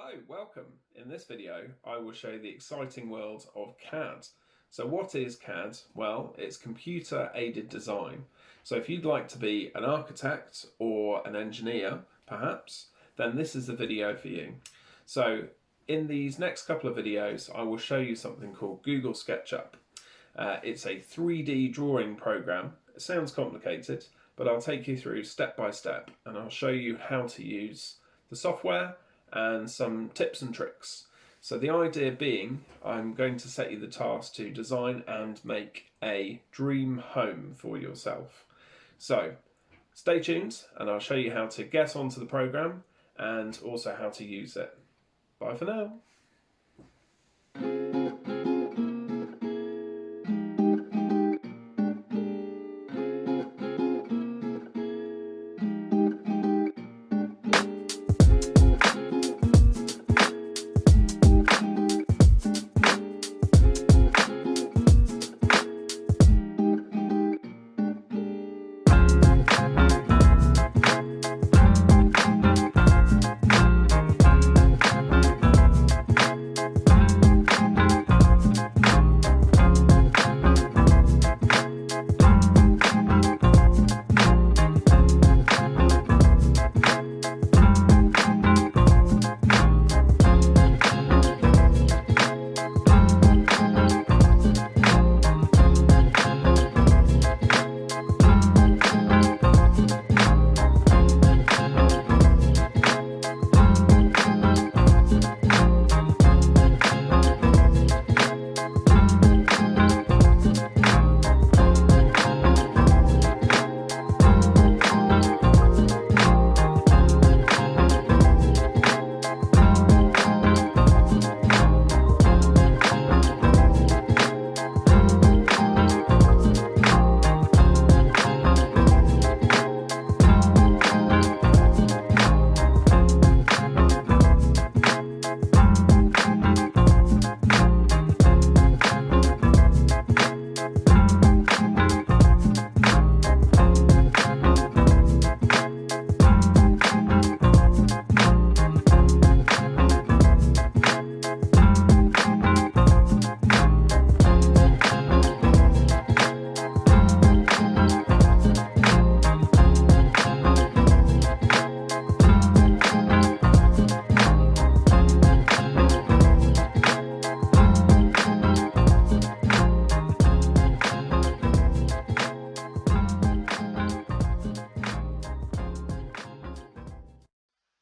Hello, welcome. In this video, I will show you the exciting world of CAD. So what is CAD? Well, it's computer aided design. So if you'd like to be an architect or an engineer, perhaps, then this is the video for you. So in these next couple of videos, I will show you something called Google SketchUp. It's a 3D drawing program. It sounds complicated, but I'll take you through step by step and I'll show you how to use the software and some tips and tricks. So the idea being, I'm going to set you the task to design and make a dream home for yourself. So stay tuned and I'll show you how to get onto the program and also how to use it. Bye for now.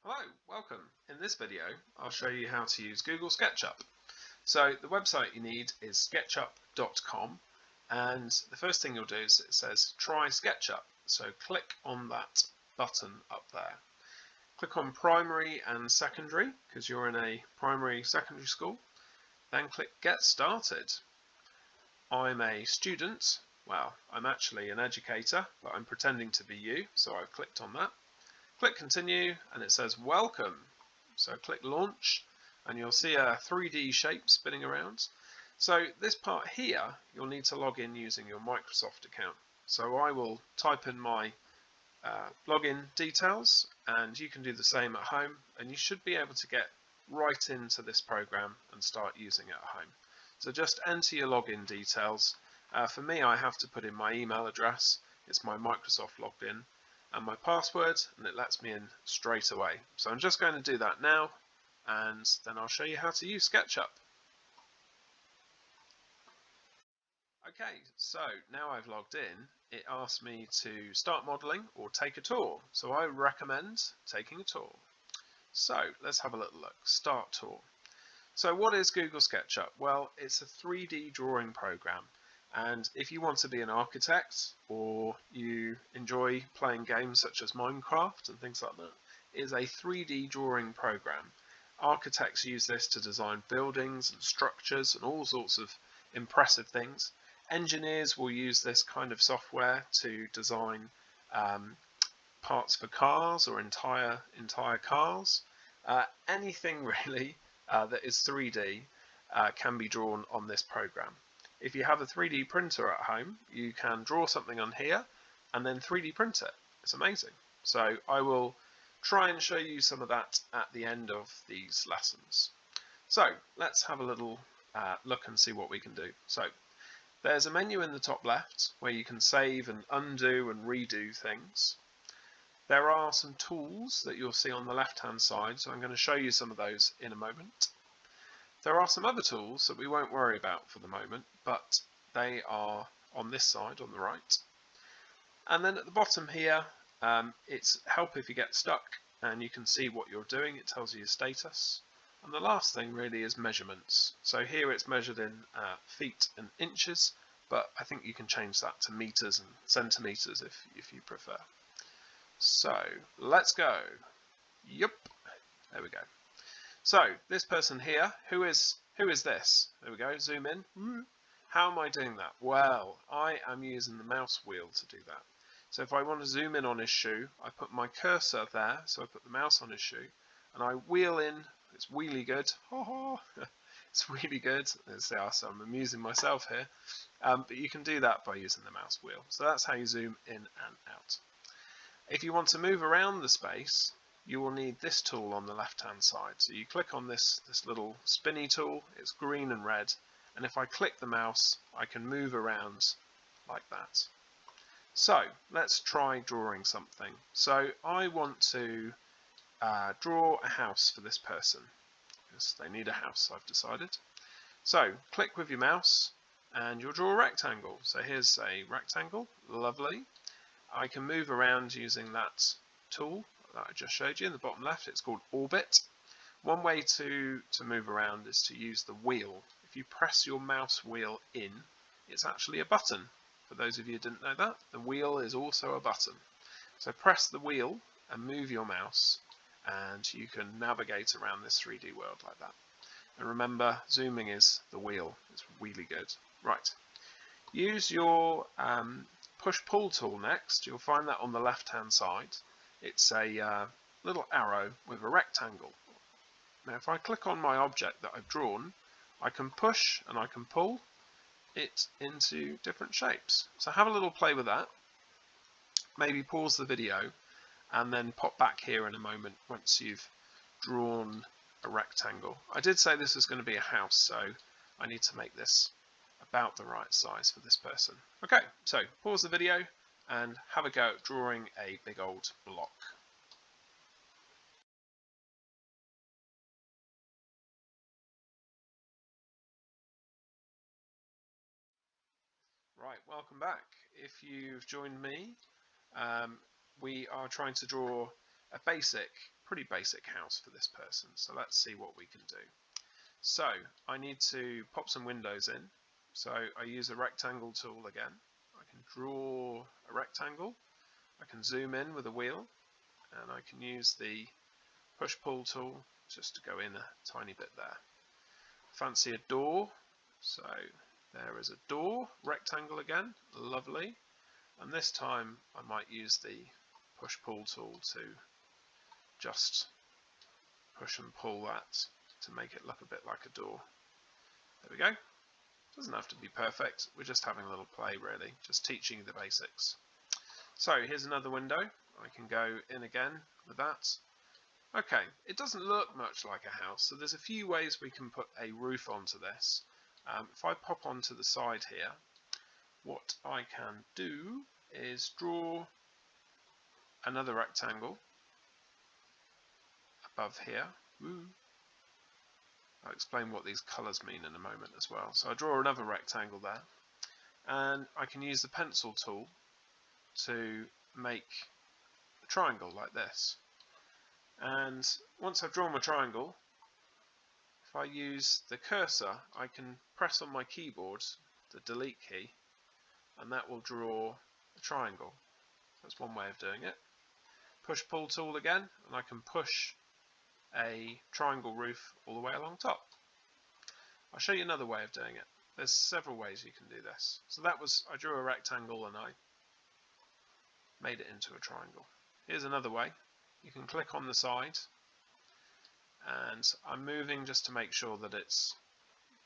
Hello, welcome. In this video, I'll show you how to use Google SketchUp. So the website you need is sketchup.com, and the first thing you'll do is it says try SketchUp. So click on that button up there. Click on primary and secondary because you're in a primary secondary school. Then click get started. I'm a student. Well, I'm actually an educator, but I'm pretending to be you, so I've clicked on that. Click continue and it says welcome. So click launch and you'll see a 3D shape spinning around. So this part here, you'll need to log in using your Microsoft account. So I will type in my login details and you can do the same at home and you should be able to get right into this program and start using it at home. So just enter your login details. For me, I have to put in my email address. It's my Microsoft logged in. And my password, and it lets me in straight away. So I'm just going to do that now, and then I'll show you how to use SketchUp. Okay, so now I've logged in, it asks me to start modeling or take a tour. So I recommend taking a tour. So let's have a little look. Start tour. So what is Google SketchUp? Well, it's a 3D drawing program. And if you want to be an architect or you enjoy playing games such as Minecraft and things like that, it is a 3D drawing program. Architects use this to design buildings and structures and all sorts of impressive things. Engineers will use this kind of software to design parts for cars or entire cars. Anything really that is 3D can be drawn on this program. If you have a 3D printer at home, you can draw something on here and then 3D print it. It's amazing. So I will try and show you some of that at the end of these lessons. So let's have a little look and see what we can do. So there's a menu in the top left where you can save and undo and redo things. There are some tools that you'll see on the left hand side, so I'm going to show you some of those in a moment. There are some other tools that we won't worry about for the moment, but they are on this side on the right. And then at the bottom here, it's help if you get stuck, and you can see what you're doing. It tells you your status. And the last thing really is measurements. So here it's measured in feet and inches, but I think you can change that to meters and centimeters if you prefer. So let's go. Yep, there we go. So this person here, who is this? There we go, zoom in. How am I doing that? Well, I am using the mouse wheel to do that. So if I want to zoom in on his shoe, I put my cursor there, so I put the mouse on his shoe, and I wheel in. It's really good. It's really good. So I'm amusing myself here. But you can do that by using the mouse wheel. So that's how you zoom in and out. If you want to move around the space, you will need this tool on the left hand side. So you click on this little spinny tool. It's green and red. And if I click the mouse, I can move around like that. So let's try drawing something. So I want to draw a house for this person. Yes, they need a house, I've decided. So click with your mouse and you'll draw a rectangle. So here's a rectangle, lovely. I can move around using that tool that I just showed you in the bottom left. It's called Orbit. One way to move around is to use the wheel. If you press your mouse wheel in, it's actually a button. For those of you who didn't know that, the wheel is also a button. So press the wheel and move your mouse, and you can navigate around this 3D world like that. And remember, zooming is the wheel. It's really good. Right. Use your push-pull tool next. You'll find that on the left-hand side. It's a little arrow with a rectangle. Now, if I click on my object that I've drawn, I can push and I can pull it into different shapes. So have a little play with that. Maybe pause the video and then pop back here in a moment once you've drawn a rectangle. I did say this is going to be a house, so I need to make this about the right size for this person. Okay, so pause the video and have a go at drawing a big old block. Right, welcome back. If you've joined me, we are trying to draw a pretty basic house for this person. So let's see what we can do. So I need to pop some windows in. So I use a rectangle tool again. I can draw a rectangle. I can zoom in with a wheel, and I can use the push-pull tool just to go in a tiny bit there. Fancy a door. So there is a door, rectangle again, lovely. And this time I might use the push-pull tool to just push and pull that to make it look a bit like a door. There we go. Doesn't have to be perfect, we're just having a little play really, just teaching you the basics. So here's another window, I can go in again with that. Okay, it doesn't look much like a house, so there's a few ways we can put a roof onto this. If I pop onto the side here, what I can do is draw another rectangle above here. I'll explain what these colours mean in a moment as well. So I draw another rectangle there, and I can use the pencil tool to make a triangle like this. And once I've drawn my triangle, if I use the cursor, I can press on my keyboard the delete key, and that will draw a triangle. That's one way of doing it. Push-pull tool again, and I can push a triangle roof all the way along top. I'll show you another way of doing it. There's several ways you can do this. So I drew a rectangle and I made it into a triangle. Here's another way. You can click on the side, and I'm moving just to make sure that it's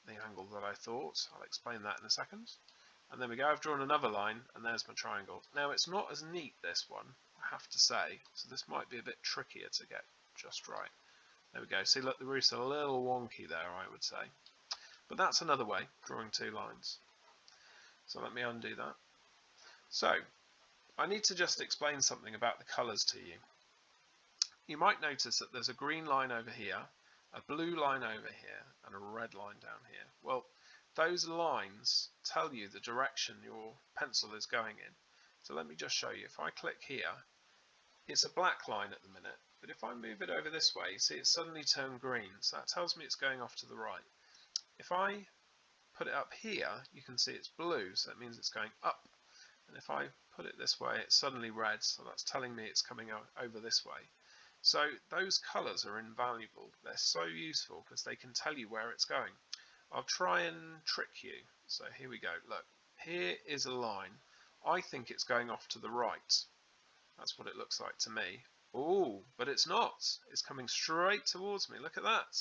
the angle that I thought. I'll explain that in a second. And there we go, I've drawn another line, and there's my triangle. Now it's not as neat, this one, I have to say. So this might be a bit trickier to get just right. There we go. See, look, the roof's a little wonky there, I would say. But that's another way, drawing two lines. So let me undo that. So I need to just explain something about the colours to you. You might notice that there's a green line over here, a blue line over here, and a red line down here. Well, those lines tell you the direction your pencil is going in. So let me just show you. If I click here, it's a black line at the minute, but if I move it over this way, you see it's suddenly turned green, so that tells me it's going off to the right. If I put it up here, you can see it's blue, so that means it's going up. And if I put it this way, it's suddenly red, so that's telling me it's coming over this way. So those colours are invaluable. They're so useful because they can tell you where it's going. I'll try and trick you. So here we go. Look, here is a line. I think it's going off to the right. That's what it looks like to me. Oh, but it's not. It's coming straight towards me. Look at that.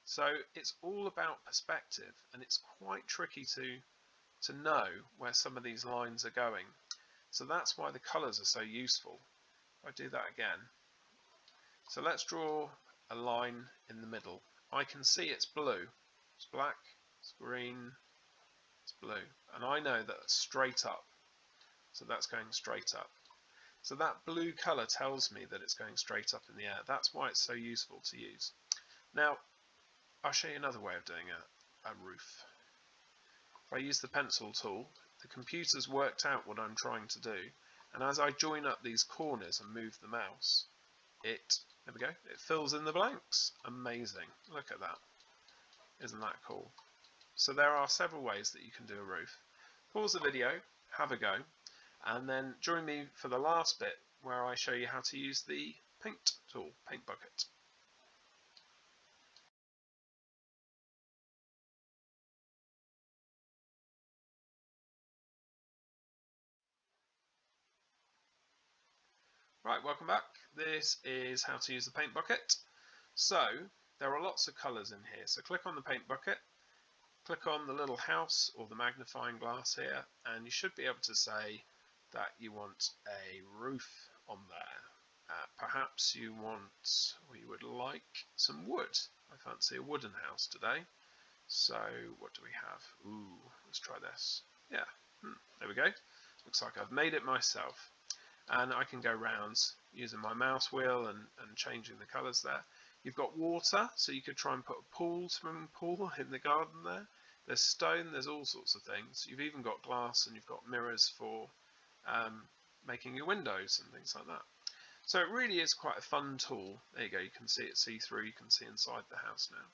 So it's all about perspective, and it's quite tricky to know where some of these lines are going. So that's why the colours are so useful. If I do that again. So let's draw a line in the middle. I can see it's blue. It's black, it's green, it's blue. And I know that it's straight up. So that's going straight up. So that blue colour tells me that it's going straight up in the air. That's why it's so useful to use. Now, I'll show you another way of doing a roof. If I use the pencil tool, the computer's worked out what I'm trying to do. And as I join up these corners and move the mouse, there we go, it fills in the blanks. Amazing. Look at that. Isn't that cool? So there are several ways that you can do a roof. Pause the video, have a go, and then join me for the last bit where I show you how to use the paint tool, paint bucket. Right, welcome back. This is how to use the paint bucket. So there are lots of colours in here. So click on the paint bucket, click on the little house or the magnifying glass here, and you should be able to say that you want a roof on there. Perhaps you want, or you would like some wood. I fancy a wooden house today. So what do we have? Ooh, let's try this. Yeah, there we go. Looks like I've made it myself. And I can go round using my mouse wheel and changing the colours there. You've got water, so you could try and put a swimming pool in the garden there. There's stone, there's all sorts of things. You've even got glass and you've got mirrors for making your windows and things like that. So it really is quite a fun tool. There you go, you can see it see-through, you can see inside the house now.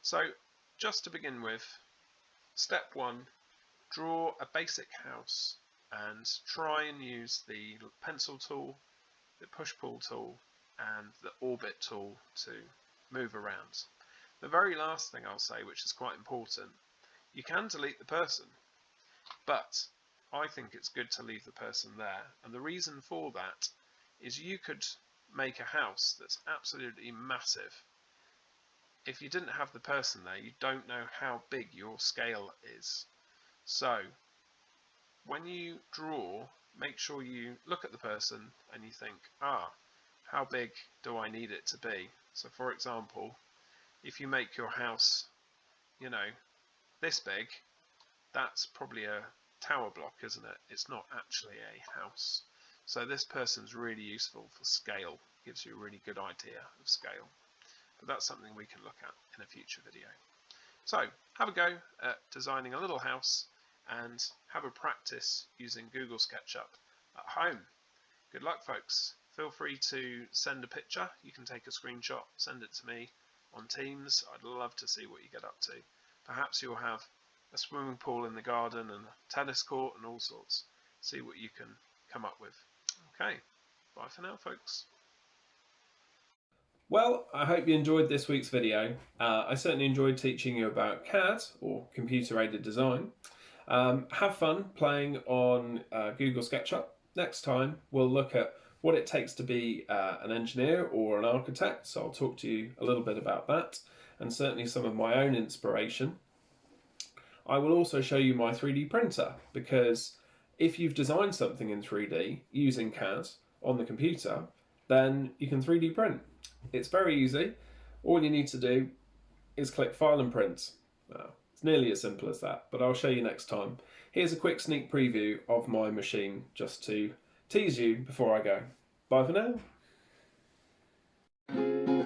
So just to begin with, step one, draw a basic house and try and use the pencil tool, the push-pull tool and the orbit tool to move around. The very last thing I'll say, which is quite important, you can delete the person, but I think it's good to leave the person there, and the reason for that is you could make a house that's absolutely massive. If you didn't have the person there, you don't know how big your scale is. So when you draw, make sure you look at the person and you think, how big do I need it to be? So for example, if you make your house, this big, that's probably a tower block, isn't it? It's not actually a house. So this person's really useful for scale, gives you a really good idea of scale. But that's something we can look at in a future video. So have a go at designing a little house and have a practice using Google SketchUp at home. Good luck, folks. Feel free to send a picture. You can take a screenshot, send it to me on Teams. I'd love to see what you get up to. Perhaps you'll have a swimming pool in the garden and a tennis court and all sorts. See what you can come up with. Okay, bye for now, folks. Well, I hope you enjoyed this week's video. I certainly enjoyed teaching you about CAD, or computer-aided design. Have fun playing on Google SketchUp. Next time, we'll look at what it takes to be an engineer or an architect, so I'll talk to you a little bit about that, and certainly some of my own inspiration. I will also show you my 3D printer, because if you've designed something in 3D using CAD, on the computer, then you can 3D print. It's very easy. All you need to do is click File and Print. It's nearly as simple as that, but I'll show you next time. Here's a quick sneak preview of my machine just to tease you before I go. Bye for now.